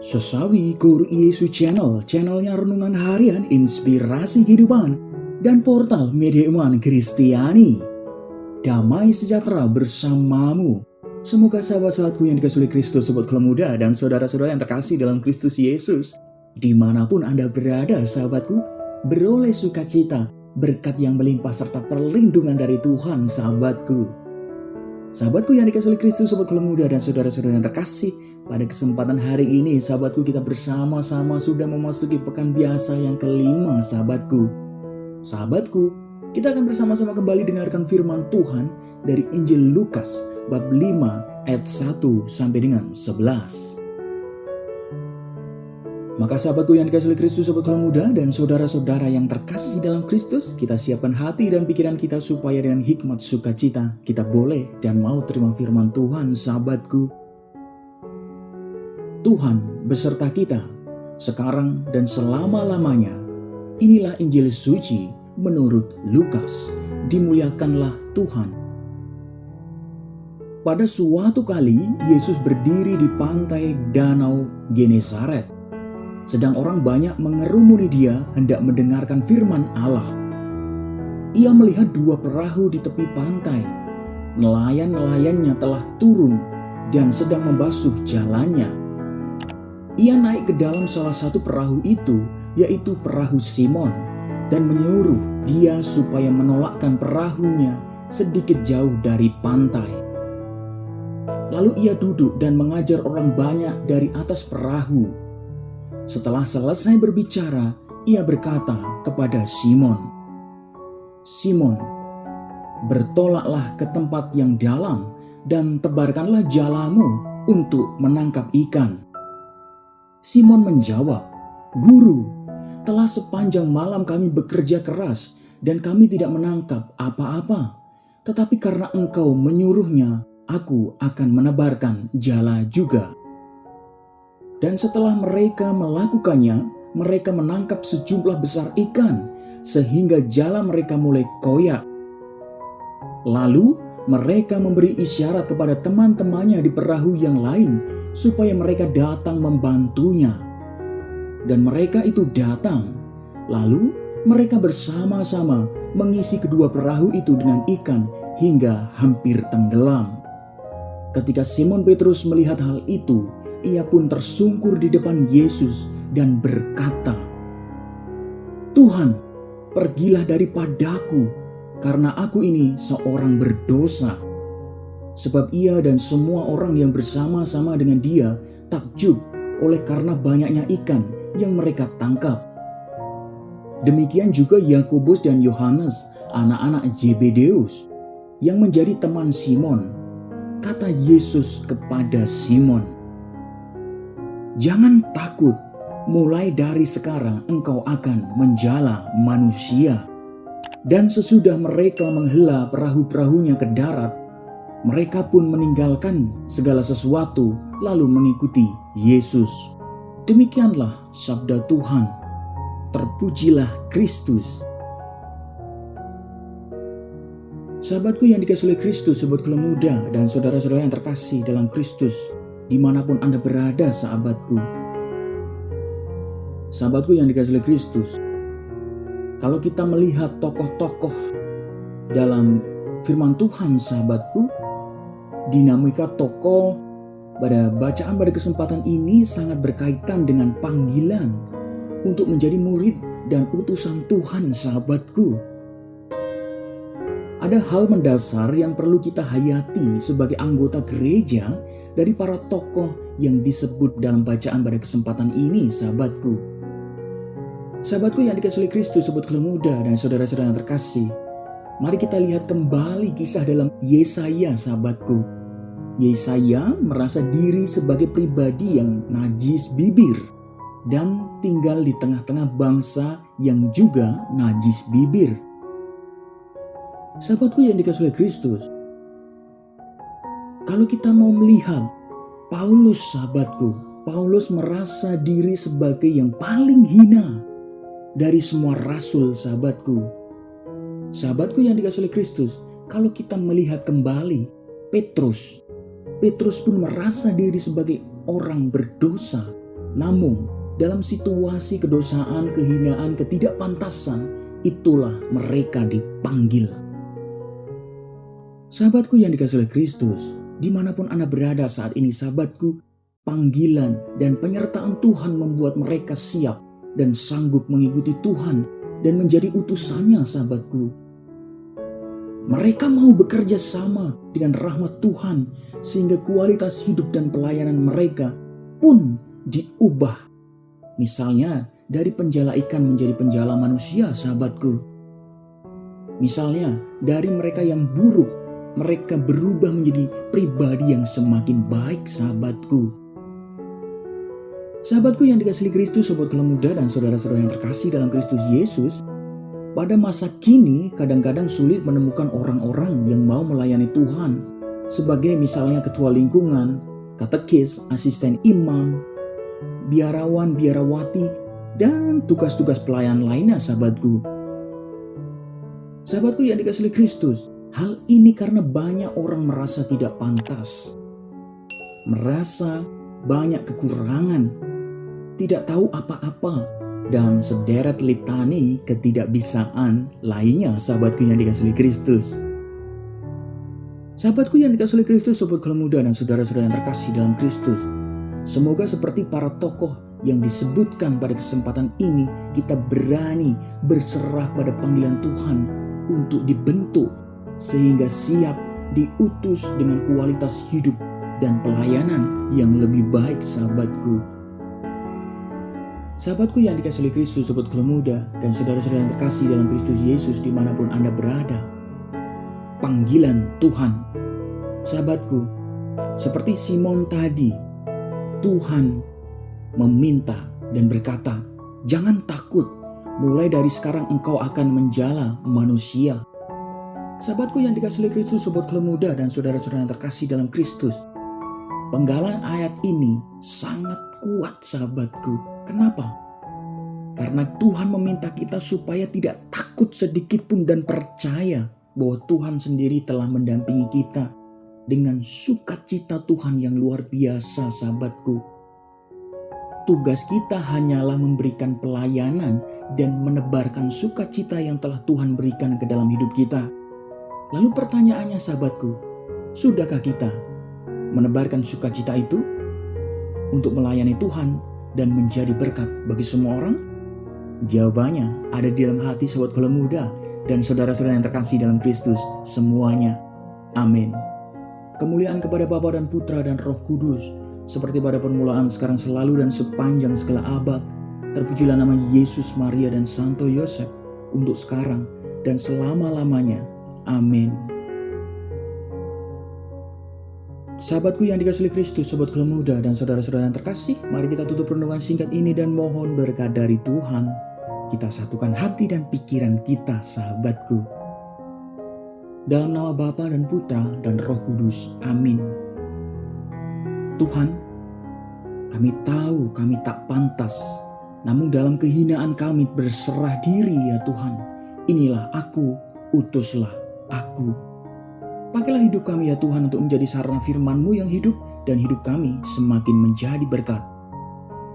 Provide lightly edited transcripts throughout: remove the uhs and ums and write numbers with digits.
Sesawi Guru Yesus channelnya renungan harian inspirasi kehidupan dan portal media iman Kristiani. Damai sejahtera bersamamu. Semoga sahabat-sahabatku yang dikasihi oleh Kristus, sobat kelam muda dan saudara-saudara yang terkasih dalam Kristus Yesus, dimanapun Anda berada sahabatku, beroleh sukacita, berkat yang melimpah serta perlindungan dari Tuhan sahabatku. Sahabatku yang dikasihi oleh Kristus, sobat kelam muda dan saudara-saudara yang terkasih, pada kesempatan hari ini sahabatku kita bersama-sama sudah memasuki pekan biasa yang kelima sahabatku. Sahabatku, kita akan bersama-sama kembali dengarkan firman Tuhan dari Injil Lukas bab 5 ayat 1 sampai dengan 11. Maka sahabatku yang dikasihi oleh Kristus, sobat kelam muda dan saudara-saudara yang terkasih dalam Kristus, kita siapkan hati dan pikiran kita supaya dengan hikmat sukacita kita boleh dan mau terima firman Tuhan sahabatku. Tuhan beserta kita sekarang dan selama-lamanya. Inilah Injil suci menurut Lukas. Dimuliakanlah Tuhan. Pada suatu kali Yesus berdiri di pantai Danau Genesaret. Sedang orang banyak mengerumuni dia hendak mendengarkan firman Allah. Ia melihat dua perahu di tepi pantai. Nelayan-nelayannya telah turun dan sedang membasuh jalannya. Ia naik ke dalam salah satu perahu itu, yaitu perahu Simon, dan menyuruh dia supaya menolakkan perahunya sedikit jauh dari pantai. Lalu ia duduk dan mengajar orang banyak dari atas perahu. Setelah selesai berbicara, ia berkata kepada Simon, "Simon, bertolaklah ke tempat yang dalam dan tebarkanlah jalamu untuk menangkap ikan." Simon menjawab, "Guru, telah sepanjang malam kami bekerja keras dan kami tidak menangkap apa-apa. Tetapi karena engkau menyuruhnya, aku akan menebarkan jala juga." Dan setelah mereka melakukannya, mereka menangkap sejumlah besar ikan, sehingga jala mereka mulai koyak. Lalu mereka memberi isyarat kepada teman-temannya di perahu yang lain, supaya mereka datang membantunya. Dan mereka itu datang. Lalu mereka bersama-sama mengisi kedua perahu itu dengan ikan hingga hampir tenggelam. Ketika Simon Petrus melihat hal itu, ia pun tersungkur di depan Yesus dan berkata, "Tuhan, pergilah daripadaku, karena aku ini seorang berdosa." Sebab ia dan semua orang yang bersama-sama dengan dia takjub oleh karena banyaknya ikan yang mereka tangkap. Demikian juga Yakobus dan Yohanes, anak-anak Zebedeus, yang menjadi teman Simon. Kata Yesus kepada Simon, "Jangan takut, mulai dari sekarang engkau akan menjala manusia." Dan sesudah mereka menghela perahu-perahunya ke darat, mereka pun meninggalkan segala sesuatu lalu mengikuti Yesus. Demikianlah sabda Tuhan. Terpujilah Kristus. Sahabatku yang dikasihi oleh Kristus, sobat kelam muda dan saudara-saudara yang terkasih dalam Kristus, dimanapun Anda berada sahabatku. Sahabatku yang dikasihi oleh Kristus, kalau kita melihat tokoh-tokoh dalam firman Tuhan sahabatku, dinamika tokoh pada bacaan pada kesempatan ini sangat berkaitan dengan panggilan untuk menjadi murid dan utusan Tuhan sahabatku. Ada hal mendasar yang perlu kita hayati sebagai anggota gereja dari para tokoh yang disebut dalam bacaan pada kesempatan ini sahabatku. Sahabatku yang dikasihi oleh Kristus, sobat kelam muda dan saudara-saudara yang terkasih, mari kita lihat kembali kisah dalam Yesaya sahabatku. Yesaya merasa diri sebagai pribadi yang najis bibir dan tinggal di tengah-tengah bangsa yang juga najis bibir. Sahabatku yang dikasihi oleh Kristus, kalau kita mau melihat Paulus sahabatku, Paulus merasa diri sebagai yang paling hina dari semua rasul sahabatku. Sahabatku yang dikasihi oleh Kristus, kalau kita melihat kembali Petrus pun merasa diri sebagai orang berdosa Namun, dalam situasi kedosaan, kehinaan, ketidakpantasan, itulah mereka dipanggil. Sahabatku yang dikasihi oleh Kristus, dimanapun Anda berada saat ini sahabatku, panggilan dan penyertaan Tuhan membuat mereka siap dan sanggup mengikuti Tuhan dan menjadi utusannya sahabatku. Mereka mau bekerja sama dengan rahmat Tuhan sehingga kualitas hidup dan pelayanan mereka pun diubah. Misalnya dari penjala ikan menjadi penjala manusia sahabatku. Misalnya dari mereka yang buruk, mereka berubah menjadi pribadi yang semakin baik sahabatku. Sahabatku yang dikasihi Kristus, sobat Kelem Muda dan saudara-saudara yang terkasih dalam Kristus Yesus, pada masa kini kadang-kadang sulit menemukan orang-orang yang mau melayani Tuhan sebagai misalnya ketua lingkungan, katekis, asisten imam, biarawan, biarawati, dan tugas-tugas pelayan lainnya sahabatku. Sahabatku yang dikasihi Kristus, hal ini karena banyak orang merasa tidak pantas, merasa banyak kekurangan, tidak tahu apa-apa, dan sederet litani ketidakbisaan lainnya sahabatku yang dikasihi Kristus. Sahabatku yang dikasihi Kristus, sobat Kelem Muda dan saudara-saudara yang terkasih dalam Kristus, semoga seperti para tokoh yang disebutkan pada kesempatan ini, kita berani berserah pada panggilan Tuhan untuk dibentuk sehingga siap diutus dengan kualitas hidup dan pelayanan yang lebih baik sahabatku. Sahabatku yang dikasihi Kristus, sobat Kelem Muda dan saudara-saudara yang terkasih dalam Kristus Yesus dimanapun Anda berada, panggilan Tuhan. Sahabatku, seperti Simon tadi, Tuhan meminta dan berkata, jangan takut, mulai dari sekarang engkau akan menjala manusia. Sahabatku yang dikasihi Kristus, sobat Kelem Muda dan saudara-saudara yang terkasih dalam Kristus, penggalan ayat ini sangat kuat sahabatku. Kenapa? Karena Tuhan meminta kita supaya tidak takut sedikit pun dan percaya bahwa Tuhan sendiri telah mendampingi kita dengan sukacita Tuhan yang luar biasa sahabatku. Tugas kita hanyalah memberikan pelayanan dan menebarkan sukacita yang telah Tuhan berikan ke dalam hidup kita. Lalu pertanyaannya sahabatku, sudahkah kita menebarkan sukacita itu untuk melayani Tuhan dan menjadi berkat bagi semua orang? Jawabannya ada di dalam hati sobat Kelem Muda dan saudara-saudara yang terkasih dalam Kristus semuanya. Amin. Kemuliaan kepada Bapa dan Putra dan Roh Kudus, seperti pada permulaan, sekarang, selalu, dan sepanjang segala abad. Terpujilah nama Yesus, Maria, dan Santo Yosef, untuk sekarang dan selama-lamanya. Amin. Sahabatku yang dikasihi Kristus, sobat Kelem Muda dan saudara-saudara yang terkasih, mari kita tutup renungan singkat ini dan mohon berkat dari Tuhan. Kita satukan hati dan pikiran kita, sahabatku. Dalam nama Bapa dan Putra dan Roh Kudus. Amin. Tuhan, kami tahu kami tak pantas, namun dalam kehinaan kami berserah diri ya Tuhan. Inilah aku, utuslah aku. Pakailah hidup kami ya Tuhan untuk menjadi sarana firman-Mu yang hidup dan hidup kami semakin menjadi berkat.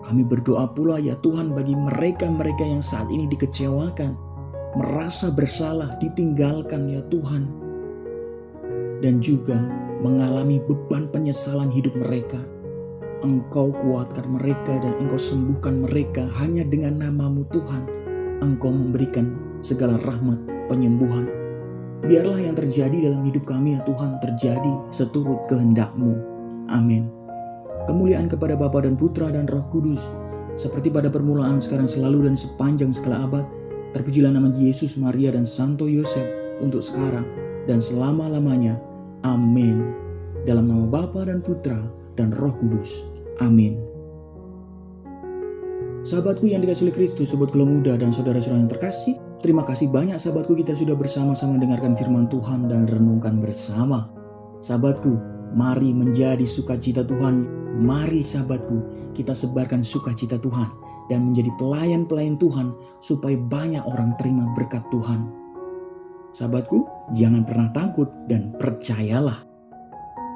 Kami berdoa pula ya Tuhan bagi mereka-mereka yang saat ini dikecewakan, merasa bersalah, ditinggalkan ya Tuhan, dan juga mengalami beban penyesalan hidup mereka. Engkau kuatkan mereka dan Engkau sembuhkan mereka hanya dengan nama-Mu Tuhan. Engkau memberikan segala rahmat penyembuhan. Biarlah yang terjadi dalam hidup kami ya Tuhan terjadi seturut kehendak-Mu. Amin. Kemuliaan kepada Bapa dan Putra dan Roh Kudus, seperti pada permulaan, sekarang, selalu, dan sepanjang segala abad. Terpujilah nama Yesus, Maria, dan Santo Yosef, untuk sekarang dan selama-lamanya. Amin. Dalam nama Bapa dan Putra dan Roh Kudus. Amin. Sahabatku yang dikasihi Kristus, sobat Kelem Muda dan saudara-saudara yang terkasih, terima kasih banyak sahabatku, kita sudah bersama-sama dengarkan firman Tuhan dan renungkan bersama. Sahabatku, mari menjadi sukacita Tuhan. Mari sahabatku, kita sebarkan sukacita Tuhan dan menjadi pelayan-pelayan Tuhan supaya banyak orang terima berkat Tuhan. Sahabatku, jangan pernah takut dan percayalah.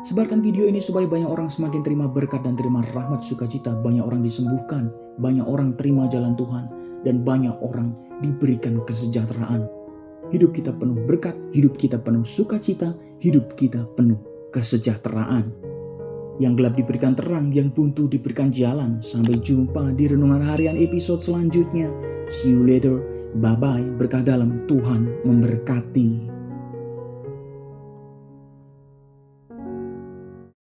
Sebarkan video ini supaya banyak orang semakin terima berkat dan terima rahmat sukacita. Banyak orang disembuhkan, banyak orang terima jalan Tuhan, dan banyak orang diberikan kesejahteraan. Hidup kita penuh berkat, hidup kita penuh sukacita, hidup kita penuh kesejahteraan. Yang gelap diberikan terang, yang buntu diberikan jalan. Sampai jumpa di Renungan Harian episode selanjutnya. See you later. Bye-bye. Berkah dalam, Tuhan memberkati.